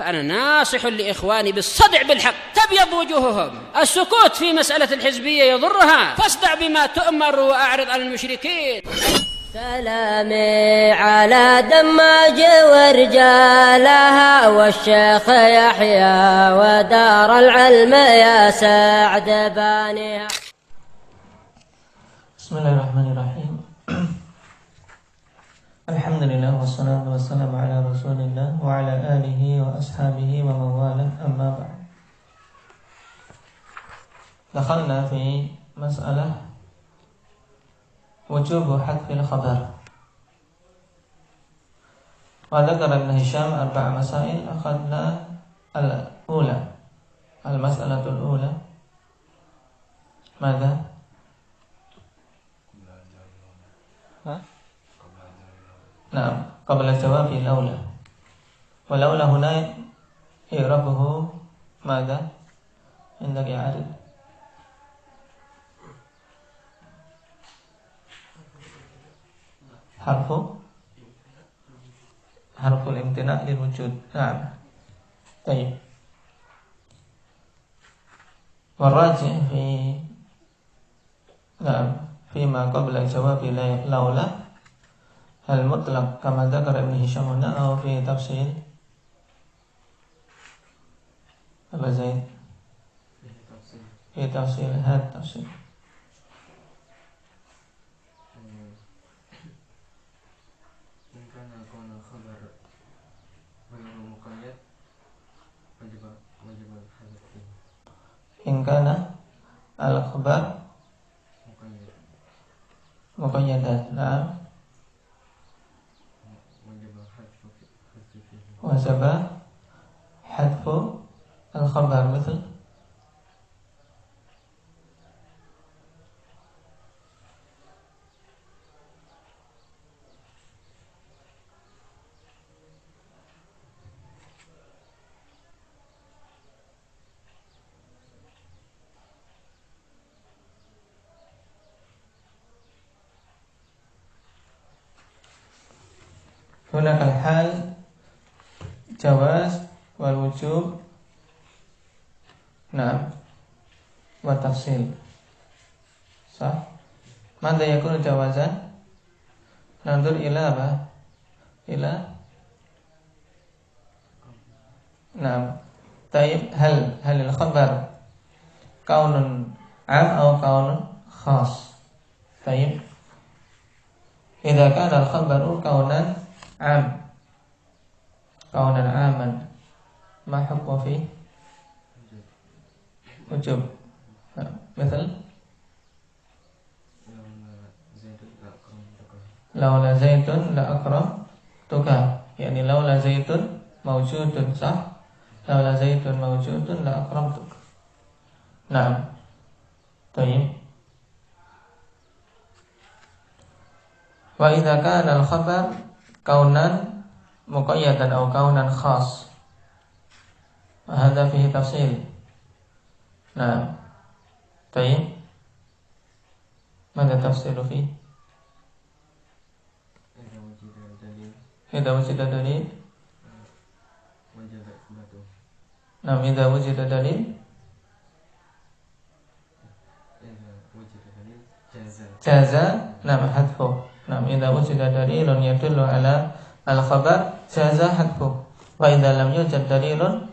فأنا ناصح لإخواني بالصدع بالحق تبيض وجوههم. السكوت في مسألة الحزبية يضرها، فاصدع بما تؤمر وأعرض عن المشركين. سلامي على دماج ورجالها والشيخ يحيى ودار العلم يا سعد بانيها. Bismillahirrahmanirrahim. Alhamdulillah wassalatu wassalamu ala Rasulillah wa ala alihi wa ashabihi wa mawala amma ba'd. Dakhalna fi mas'alah wujub hadfil khabar. Wa dzakara Ibnu Hisham arba'a masail akhadna al-ula. Al-mas'alatul ula. Mada? Nah, qabla jawabi laula. Wa laula huna i'rabuhu madza? Indak ya'rif. Harful imtina' lil wujud. Naam. Baik. Warajih fi ma qabla jawabi laula hal mutlaq kama dzakara Ibnu Hisham atau fi tafsil apa Zaid fi tafsil had tafsil in kana al khabar muqayyadan. Nah, wajaba hadfu al-khabar misal hunakal hal jawaz wal wujub. Naam. Wa tafsil. Sah. Mada yakunu jawazan? Nandur ila apa? Ila. Naam. Taib halil khabar kaunun am atau kaunun khas. Taib. Idza kana al-khabaru kaunan am kaunan aman ma hukmu fi wujub. Misal laula zaitun la akramtuka, yani laula zaitun mawjudun, sah? Laula zaitun mawjudun la akramtuka. Naam. Tayyib. Wa idza kana al-khabar kaunan muqayyadan atau kaunan khas, hadza fihi tafsil. Nah, baik. Mana tafsiru fi? Idza wujida dalil. Nah, idza wujida dalil. Jaza, nama hadfu. Nah, idza wujida dalilun yadullu ala al-khabar jaza hadfu. Wa idza lam yujad dalilun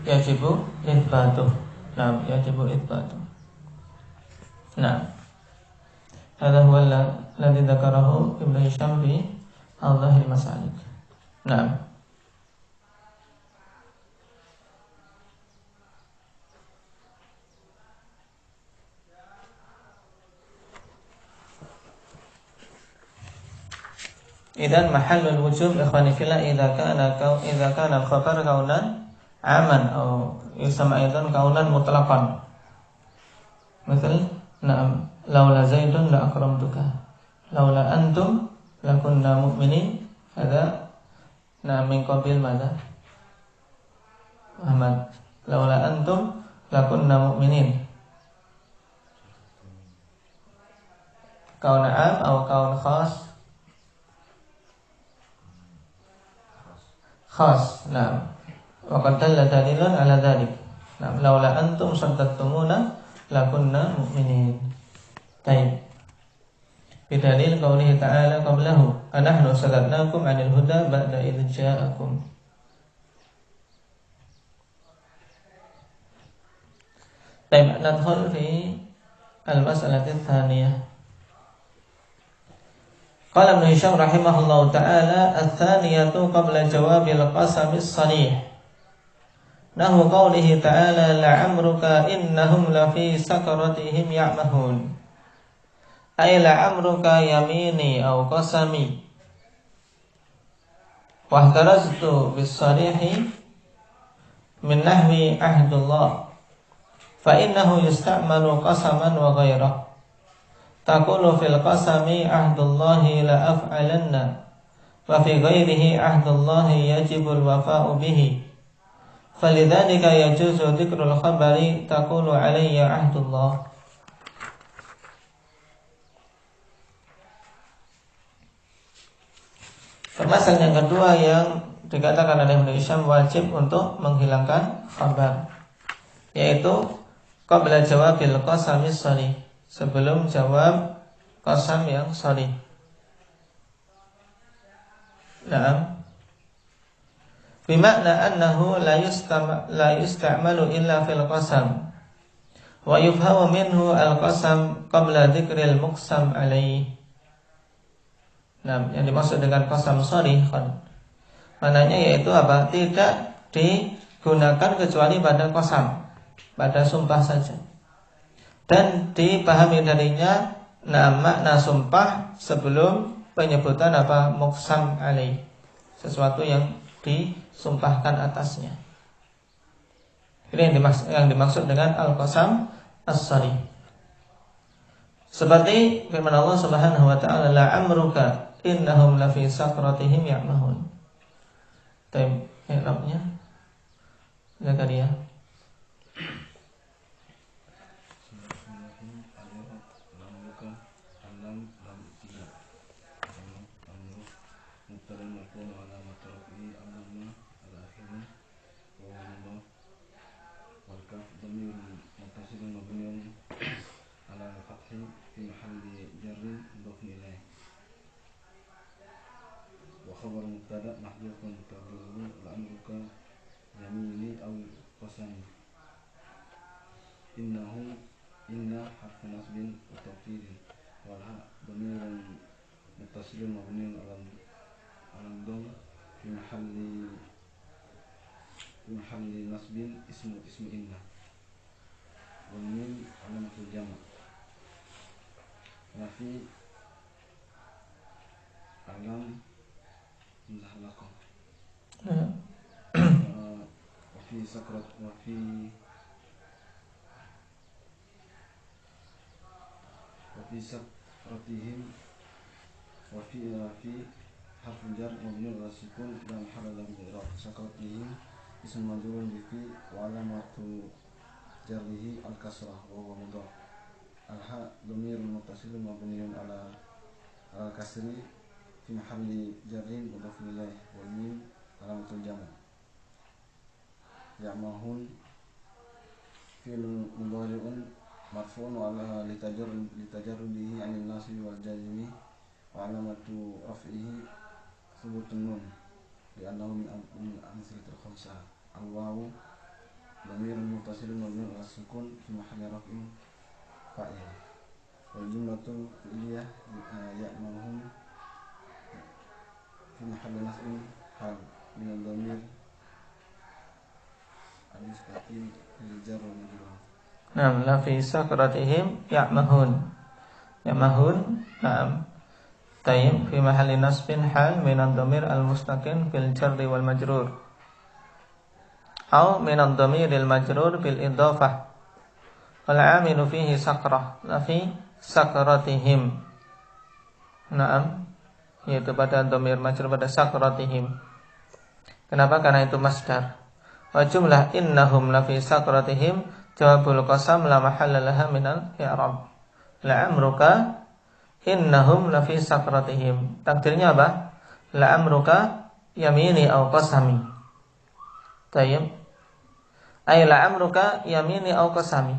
yajibu itsbatuh. Nah, yajibu itsbatuh. Nah, hadha huwa alladhi dzakarahu Ibnu Hisham fi Al-Dhahir Masalik. Nah, idan mahallul wujub ikhwani fillah idza kana al-khabar kaunan aman atau yusama aidan kaunan mutlaqan. Misal, na'am, laula zaidun la akramtuka. Laula antum lakunna mu'minin. Ada na'am min qabil madza? Ahmad. Laula antum lakunna mu'minin. Kaun am atau kaun khas? khas. Nah, wa qad dalla dalilun ala dzalik. Nah, laula antum saddattumuna lakunna mu'minin. Baik. Bidalil qaulihi ta'ala qablahu anahnu salatnakum 'anil huda ba'da idz ja'akum. Baik, nadkhul fi al-mas'alati tsaniyah. Qala Ibnu Hisham rahimahullahu ta'ala ats-tsaniyatu qabla jawabil qasami as-sarih. Nahu qaulihi ta'ala la'amruka innahum lafi sakaratihim ya'mahun. Ay la'amruka yamini aw qasami. Wa ihtaraztu bis-sarihi min nahwi ahdullah. Fa innahu yusta'malu qasaman wa ghairah. Taqulu fil qasami ahdullahi la af'alanna wa fi ghairihi ahdullahi yajibul wafa'u bihi. Falidzalika yajuzu dzikrul khabari taqulu alayya ahdullah. Permasalahan yang kedua yang dikatakan oleh Ibnu Hisham wajib untuk menghilangkan khabar, yaitu qabla jawabil qasami sharih, sebelum jawab qasam yang sharih. Naam. Bimakna annahu la yusta'malu illa fil qasam wa yufhamu minhu al-qasam qabla dzikril muqsam alaihi. Nah, yang dimaksud dengan qasam sharih mananya yaitu apa? Tidak digunakan kecuali pada qasam, pada sumpah saja. Dan dipahami darinya makna sumpah sebelum penyebutan apa? Muqsam alaih, sesuatu yang disumpahkan atasnya. Ini yang dimaksud dengan al-qasam as-sharih. Seperti firman Allah Subhanahu wa ta'ala la'amruka innahum lafi sakratihim ya'mahun. Taib, i'rabnya Zakaria. خبر مبتدا محذوف تقديره لأمرك يميني أو قسمي. إن حرف نصب وتوكيد والهاء ضمير متصل مبني على الضم في محل نصب اسم إن والميم علامة الجمع وفي علام مزحلقة وفي سكرة وفي سكرتهم وفي حرف جر مبني على السكون لا محل له من الإعراب. سكرتهم اسم مجرور بفي وعلامة جره الكسرة وهو مضاف. الهاء ضمير متصل مبني على الكسر في محل جر مضاف إليه والميم علامة الجمع. يعمهون فعل مضارع مرفوع على لتجرده عن الناصب والجازم وعلامة رفعه ثبوت النون لأنه من الأمثلة الخمسة. الواو ضمير متصل مبني على السكون في محل رفع فاعل. والجملة الفعلية يأمرهم في محل نصب حال من الضمير المستقيم للجر والمجرور. Naam, la fi sakratihim ya'mahun. Ya'mahun, naam. Tayyib fi mahalli nasbin hal min ad-dhamir al-mustaqim fil jarri wal majrur. Aw min ad-dhamir al-majrur bil idhafah. Wal 'amilu fihi sakrah, la fi sakratihim. Naam, yaitu pada dhamir majrur pada sakratihim. Kenapa? Karena itu masdar. Wa jumlah innahum la fi sakratihim jawabul qasam la mahalla laha minal i'rab. La'amruka innahum lafi sakratihim. Takdirnya apa? La'amruka yamini au qasami. Tayyib. Ay la'amruka yamini au qasami.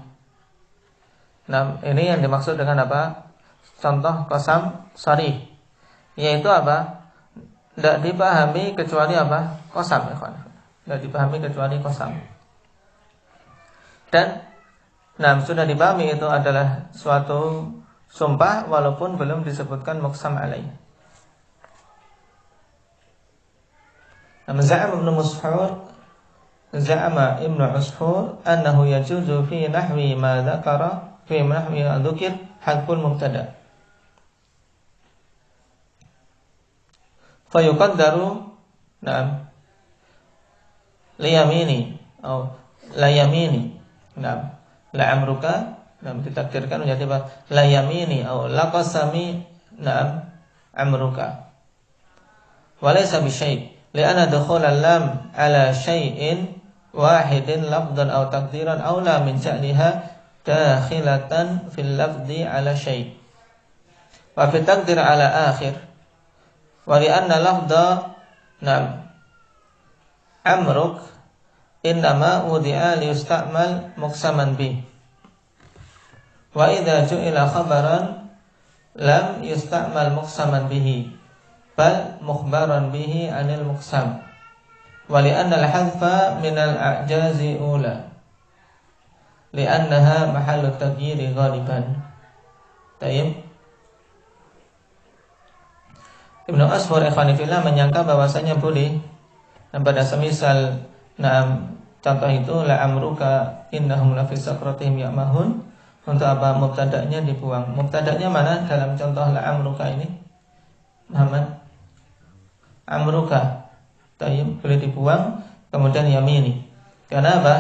Nah, ini yang dimaksud dengan apa? Contoh qasam sharih, yaitu apa? Tidak dipahami kecuali apa? Qasam, ikhwan. Tidak dipahami kecuali qasam. Dan sudah dipahami itu adalah suatu sumpah walaupun belum disebutkan muqsam alaih. Za'ama Ibnu Ushur annahu yajuzu fi nahwi ma dzakara fi nahwi dzikr hadful mubtada. Fa yuqaddaru liyamini atau layamini. La'amruka ditakdirkan menjadi apa? Layamini atau laqasami amruka. Walaysa bi syai' li'anna dukhul al-lam ala syai'in wahidin lafdhan aw taqdiran aula min ja'liha dakhilatan fil lafzi ala syai' wa fi taqdir ala akhir wa li'anna lafdha amruk innama wudi'a liyusta'mal muqsaman bih wa idza ju'ila khabaran lam yusta'mal muqsaman bihi bal mukhbaran bihi 'anil muqsam wa li'anna al-hadfa min al-a'jazi ula li'annaha mahallu taghyiri ghaliban. Tayyib. Ibnu Ashur ikhwani fillah menyangka bahwasanya boleh pada semisal contoh itu la'amruka innahum lafi sakratihim ya'mahun, untuk apa? Mubtada'nya dibuang. Mubtada'nya mana dalam contoh la'amruka ini? Muhammad amruka. Tayyib, boleh dibuang. Kemudian yamini. Karena apa?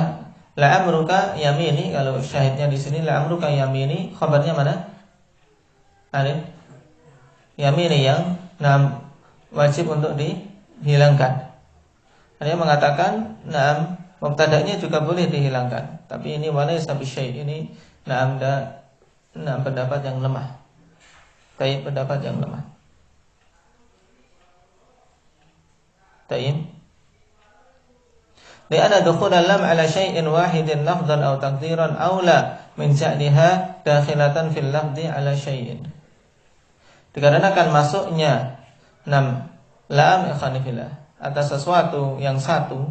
La'amruka yamini, kalau syahidnya di sini la'amruka yamini, khabarnya mana? Alif yamini yang wajib untuk dihilangkan. Ada yang mengatakan mubtada'nya juga boleh dihilangkan. Tapi ini walaysa bisyai', ini pendapat yang lemah. Tayyib, pendapat yang lemah. Tayyib. Li'anna dukhul al-lam ala syai'in wahidin lafdhan aw taqdiran aula min ja'liha dakhilatan fil lafzi ala syai'in. Dikarenakan masuknya lam ikhwanifillah atas sesuatu yang satu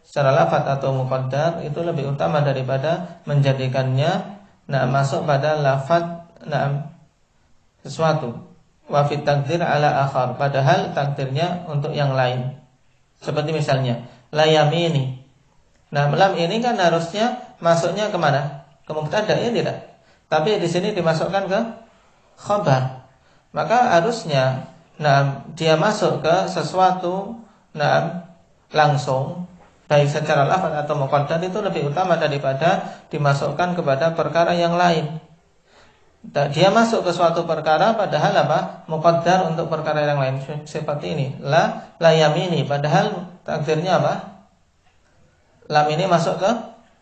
secara lafaz atau muqaddar itu lebih utama daripada menjadikannya masuk pada lafaz sesuatu wa fit takdir ala akhar, padahal takdirnya untuk yang lain. Seperti misalnya la yamini. Lam ini kan harusnya masuknya kemana? Ke mubtada, ya tidak? Tapi di sini dimasukkan ke khabar. Maka harusnya dia masuk ke sesuatu langsung, baik secara lafaz atau muqaddar, itu lebih utama daripada dimasukkan kepada perkara yang lain. Dia masuk ke suatu perkara padahal apa? Muqaddar untuk perkara yang lain. Seperti ini, la yamini, padahal takdirnya apa? Lam ini masuk ke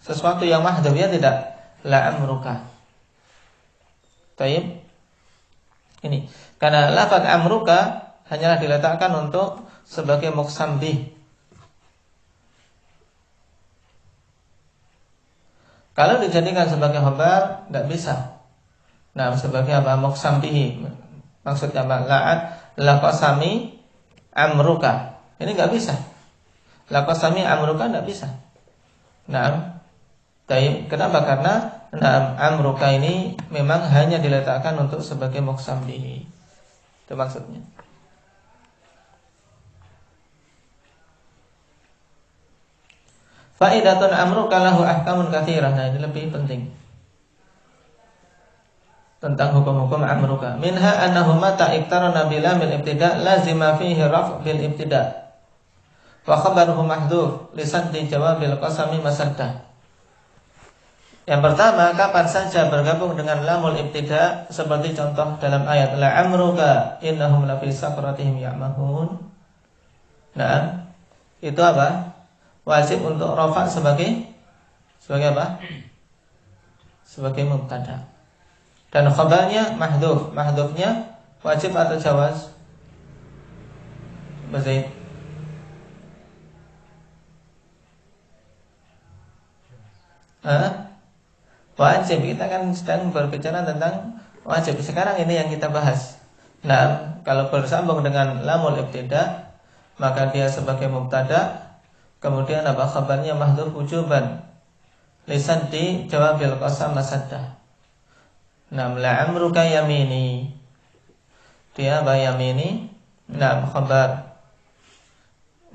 sesuatu yang mahdhuf, ya tidak? La amruka. Tayyib. Ini karena lafaz amruka hanyalah diletakkan untuk sebagai muqsam bih. Kalau dijadikan sebagai khabar tidak bisa. Sebagai apa? Muqsam bihi. Maksudnya apa? Laqasami amruka. Ini enggak bisa. Laqasami amruka enggak bisa. Tayyib. Kenapa? Karena amruka ini memang hanya diletakkan untuk sebagai muqsam bihi. Itu maksudnya. Faidatun amruka lahu ahkamun katsirah. Ini lebih penting tentang hukum-hukum amruka. Minha annahu mata iktarana bil lamil ibtida' lazima fihi raf' bil ibtida' wa khabaruhu mahdhuf li saddi jawabil qasami masadda. Yang pertama, kapan saja bergabung dengan lamul ibtida', seperti contoh dalam ayat la amruka innahum lafi sakratihim ya'mahun. Itu apa? Wajib untuk rafa' sebagai apa? Sebagai mubtada'. Dan khabarnya mahdhuf. Mahdhufnya wajib atau jawaz? Bazaid. Wajib. Kita kan sedang berbicara tentang wajib. Sekarang ini yang kita bahas. Nah, kalau bersambung dengan lamul ibtida, maka dia sebagai mubtada. Kemudian apa khabarnya mahdhuf wujuban. Lisaddi jawabil qasam masaddah. Nah, la'amruka yamini. Dia apa yamini? Nah, khabar.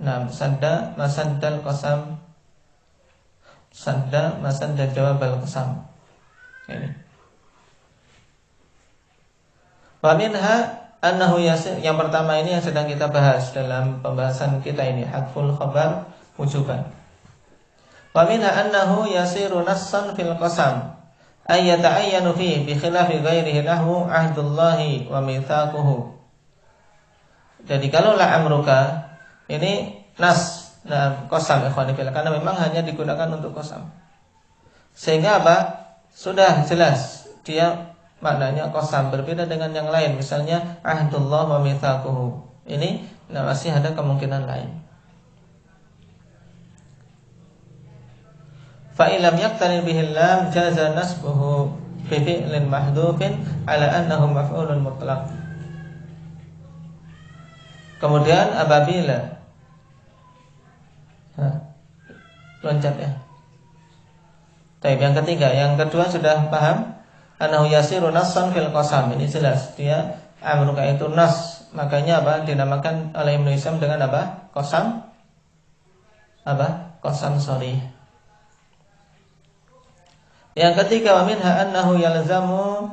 Nah, sadda masaddal qasam. Sadda masadda jawabal qasam. Ini. Wa minha annahu yasir. Yang pertama ini yang sedang kita bahas dalam pembahasan kita ini, hadful khabar wujuban. Wa minha annahu yasiru nassan fil qasam ay yata'ayyanu fihi bi khilafi ghairihi nahwu ahdullahi wa mitsaquhu. Jadi kalau la amruka ini nas, nah qasam ikhwani fillah, karena memang hanya digunakan untuk qasam. Sehingga apa? Sudah jelas dia maknanya qasam, berbeda dengan yang lain. Misalnya ahdullah wa mitsaquhu. Ini masih ada kemungkinan lain. Fa illam yaqtarin bihi lam jaza nasbuhu fi fi'lin mahdhufin ala annahu maf'ulun mutlaq. Kemudian apabila loncat ya. Baik, yang ketiga, yang kedua sudah paham. Annahu yasiru nassan fil qasam. Ini jelas dia amruka itu nas. Makanya apa? Dinamakan oleh Ibnu Hisham dengan apa? Qasam. Apa? Qasam sharih. Yang ketiga, wa minha annahu yalzamu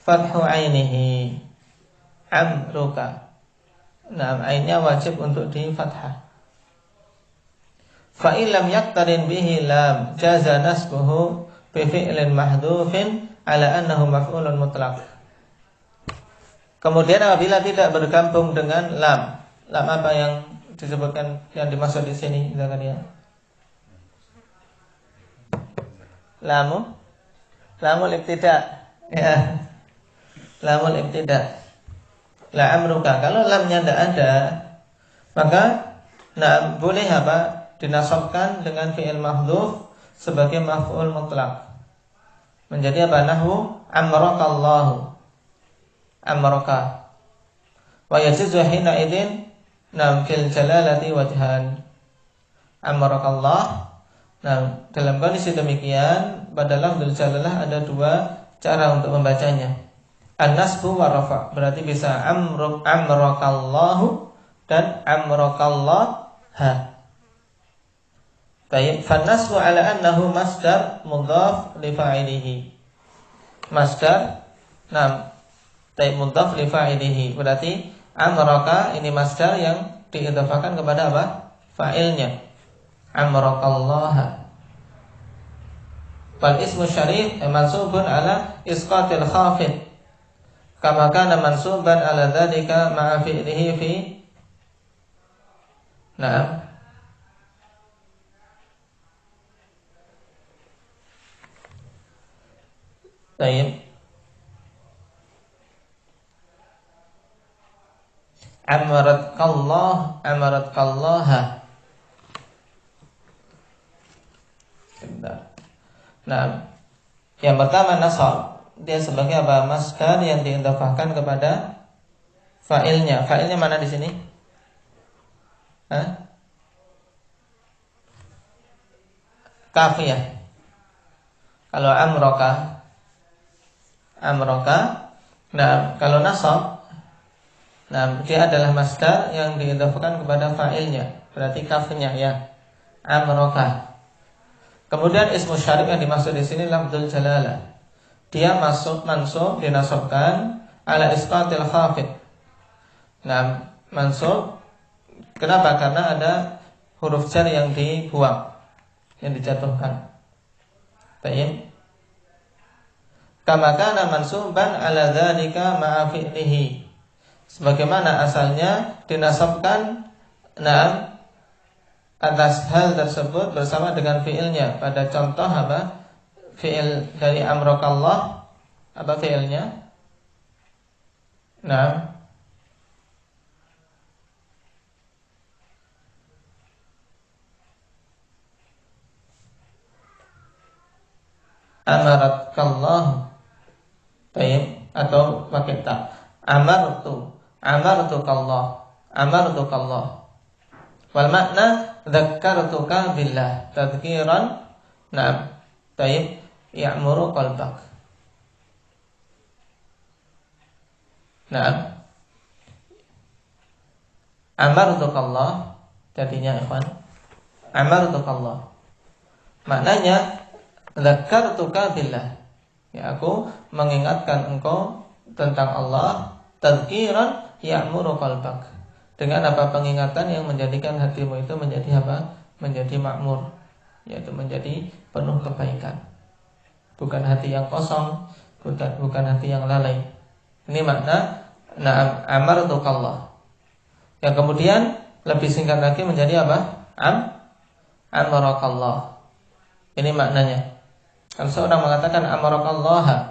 fathu ainihi amruka. Nah, ainnya wajib untuk di fathah. Fa illam yaqtarin bihi lam jaza nasbuhu bi fi'lin mahdhufin ala annahu maf'ulun mutlaq. Kemudian apabila tidak bergabung dengan lam apa yang disebutkan yang dimaksud di sini Zakaria? Lamul ibtida. Ya. Lamul ibtida. La amruka. Kalau lamnya tidak ada, maka boleh apa? Dinasabkan dengan fi'il mahdhuf sebagai maf'ul mutlaq. Menjadi apa? Nahwu amrakallahu. Amraka. Wa yajuzu hina idzin fil jalalati wajhan. Amrakallah. Nah, dalam kondisi demikian pada lafzul jalalah ada dua cara untuk membacanya. An-nasbu wa rafa. Berarti bisa amrakallahu dan amrakallaha. Baik, fan-nasbu ala annahu masdar mudhaf li fa'ilihi. Masdar mudhaf li fa'ilihi. Berarti amraka ini masdar yang diidhafakan kepada apa? Fa'ilnya. Amrakallaha. Fal ismu syarif mansubun ala isqatil khafid kama kana mansuban ala dzalika ma'a fi'lihi fi Baik. Amaratkallaha. Nah, yang pertama nasab, dia sebagai apa? Masdar yang diidhafahkan kepada fa'ilnya. Fa'ilnya mana di sini? Kafiyah. Kalau amroka. Nah, kalau nasab, dia adalah masdar yang diidhafahkan kepada fa'ilnya. Berarti kafnya ya. Amroka. Kemudian ismu syarif yang dimaksud di sini lafzul jalalah. Dia mansub dinasabkan ala isqatil khafid. Nah, mansub kenapa? Karena ada huruf jar yang dibuang, yang dijatuhkan. Baik. Kama kana mansuban ala dzalika ma'a fi'lihi. Sebagaimana asalnya dinasabkan atas hal tersebut bersama dengan fiilnya. Pada contoh apa? Fiil dari amrokallah, apa fiilnya? Amarakallahu. Baik, atau pakai ta. Amartukallah. Wal makna dzakkartuka billah tadhkiran. Naam. Baik, ya'muru qalbak. Naam. Amartukallah jadinya ikhwan. Amartukallah. Maknanya dzakkartuka billah. Ya, aku mengingatkan engkau tentang Allah, tadhkiran ya'muru qalbak. Dengan apa? Pengingatan yang menjadikan hatimu itu menjadi apa? Menjadi makmur, yaitu menjadi penuh kebaikan. Bukan hati yang kosong, bukan hati yang lalai. Ini makna na'am amartukallah. Yang kemudian lebih singkat lagi menjadi apa? Amarakallah. Ini maknanya. Kalau seorang mengatakan amarakallah,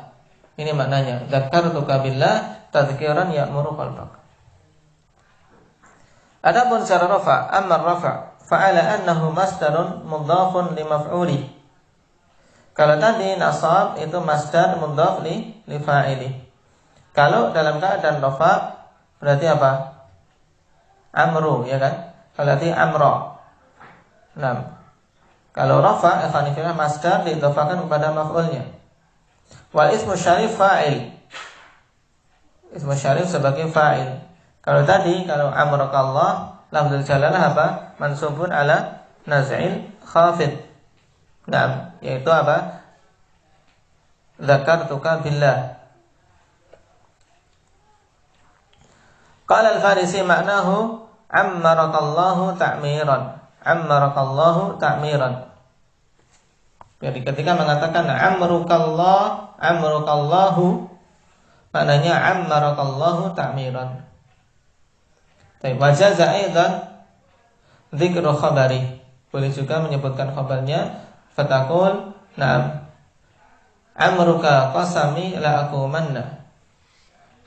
ini maknanya dzakartuka billah tadhkiran ya'muru qalbak. Adapun secara rafa, amar rafa fa'ala annahu masdarun mudhafun li maf'uli. Kalau tadi nasab itu masdar mudhaf li fa'ili. Kalau dalam keadaan rafa berarti apa? Amru, ya kan? Kalau tadi amra. Nah, kalau rafa ikhwanifillah masdar diidhafakan kepada maf'ulnya. Wal ismu syarif fa'il. Ismu syarif sebagai fa'il. Kalau amrakallah lafzul jalalah apa? Mansubun ala naz'il khafid. Nah, yaitu apa? Dzakartuka billah. Qala al-Farisi maknahu ammarakallahu ta'miran. Ammarakallahu ta'miran. Jadi ketika mengatakan amrukallahu maknanya ammarakallahu ta'miran. Wajaza aidan dzikru khabari. Boleh juga menyebutkan khabarnya fatakul na'am amruka qasami la akumanna.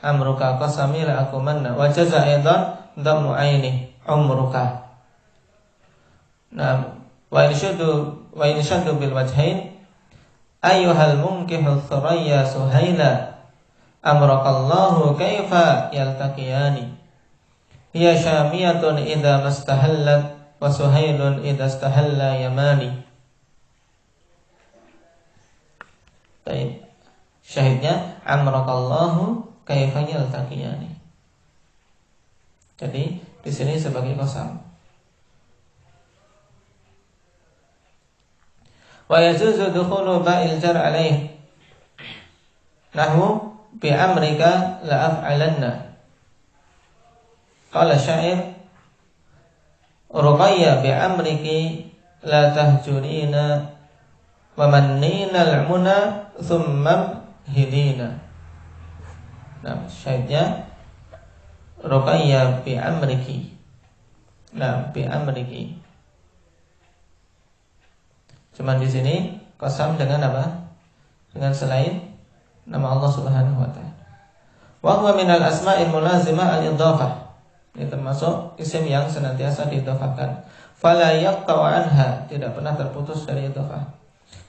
Amruka qasami la akumanna. Wajaza aidan dhammu aini umruka. Na'am wa inshadu bil wajhain ayyuhal munkihu thuraya suhaila amrakallahu kaifa yaltaqiyani. Hiya syamiyatun idza mastahallat wa suhailun idza istahalla yamani. Baik. Syahidnya amrakallahu kaifa yaltaqiyani. Jadi di sini sebagai qasam. Wa yajuzu dukhulu ba'il jar alaih. Nahwu bi amrika la af'alanna. Qala syair Ruqayya bi amriki la tahjurina wa mannina al-muna thumma hidina. Nah, syairnya Ruqayya bi amriki. Nah, bi amriki. Cuman di sini qasam dengan apa? Dengan selain nama Allah Subhanahu wa taala. Wa huwa minal asma'il mulazimah al-idhafah. Ini termasuk isim yang senantiasa diidhafahkan. Fala yaqta'u anha, tidak pernah terputus dari idhafah.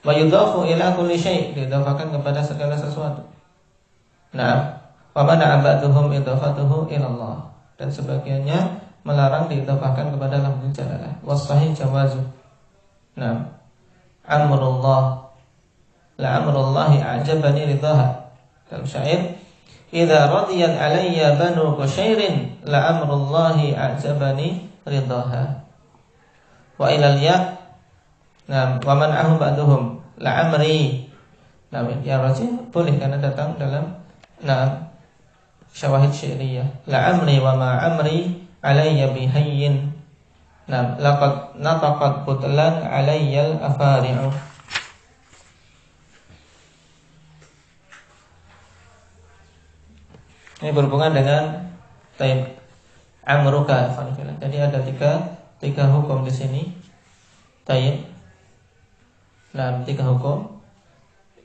Wa yudhafu ila kulli syai', diidhafahkan kepada segala sesuatu. Nah, wa mana ba'dhum idhafatuhu ila Allah, dan sebagiannya melarang diidhafahkan kepada lafzul jalalah. Was sahih jawazu. Nah, amrullah la amrullahi a'jabani ridaha. Dalam syair idza radiyat alayya banu Qushairin la amrullahi a'jabani ridaha. Wa ilal ya. Nah, wa man ahum ba'duhum la amri. Nah, ya rajih boleh karena datang dalam syawahid syairiyah. La amri wa ma amri alayya bihayyin. Nah, laqad nataqat butlan alayyal afari'u. Ini berhubungan dengan taib amruka. Jadi ada tiga hukum di sini. Taib. Nah, tiga hukum.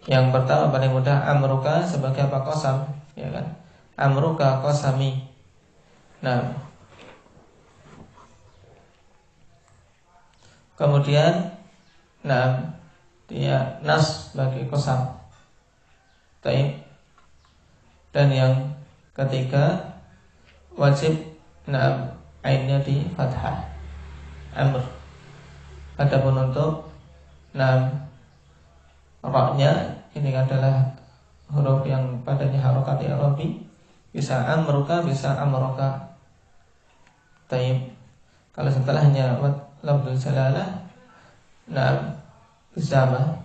Yang pertama paling mudah amruka sebagai apa? Qasam, ya kan? Amruka qasami. Nah, kemudian dia nas bagi qasam. Taib. Dan yang ketiga wajib ainnya di fathah, amr. Adapun untuk ra-nya ini adalah huruf yang padanya harokat i'rabi, bisa amruka, bisa amroka. Taib. Kalau setelahnya lafzul jalalah, zama.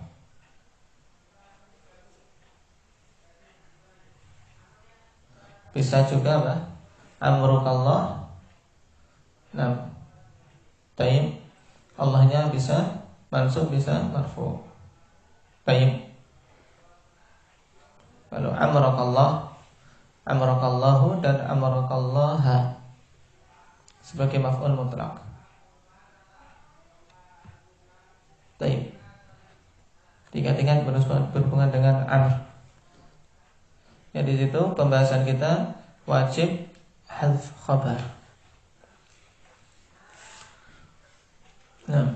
Bisa juga apa? Amrukallah. Taib. Allahnya bisa mansub, bisa marfu. Taib. Kalau amrakallah, amrakallahu dan amrakallaha sebagai maf'ul mutlaq. Taib. Tiga-tiga berhubungan dengan amr. Ya, di situ pembahasan kita wajib hadzf khabar. Nah,